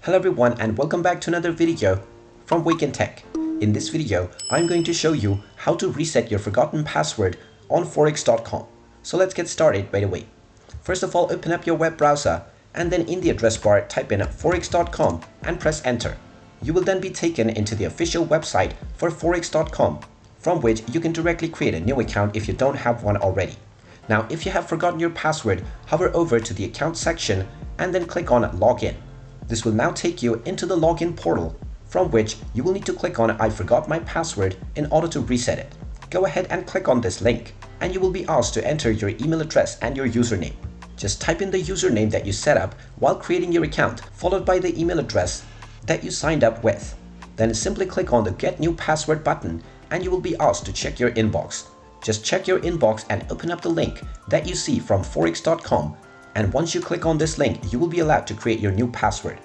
Hello everyone and welcome back to another video from Wake&Tech. In this video, I'm going to show you how to reset your forgotten password on Forex.com. So let's get started right away. First of all, open up your web browser and then in the address bar type in Forex.com and press enter. You will then be taken into the official website for Forex.com, from which you can directly create a new account if you don't have one already. Now, if you have forgotten your password, hover over to the account section and then click on login. This will now take you into the login portal, from which you will need to click on I forgot my password in order to reset it. Go ahead and click on this link and you will be asked to enter your email address and your username. Just type in the username that you set up while creating your account, followed by the email address that you signed up with. Then simply click on the Get New Password button and you will be asked to check your inbox. Just check your inbox and open up the link that you see from Forex.com. And once you click on this link, you will be allowed to create your new password.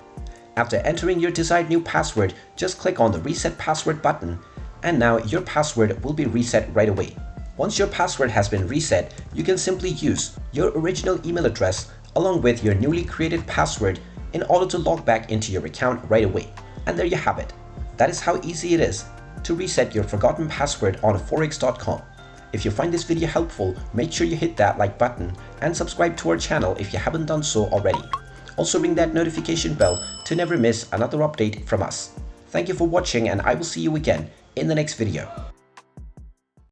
After entering your desired new password, just click on the Reset Password button and now your password will be reset right away. Once your password has been reset, you can simply use your original email address along with your newly created password in order to log back into your account right away. And there you have it. That is how easy it is to reset your forgotten password on Forex.com. If you find this video helpful, make sure you hit that like button and subscribe to our channel if you haven't done so already. Also ring that notification bell to never miss another update from us. Thank you for watching and I will see you again in the next video.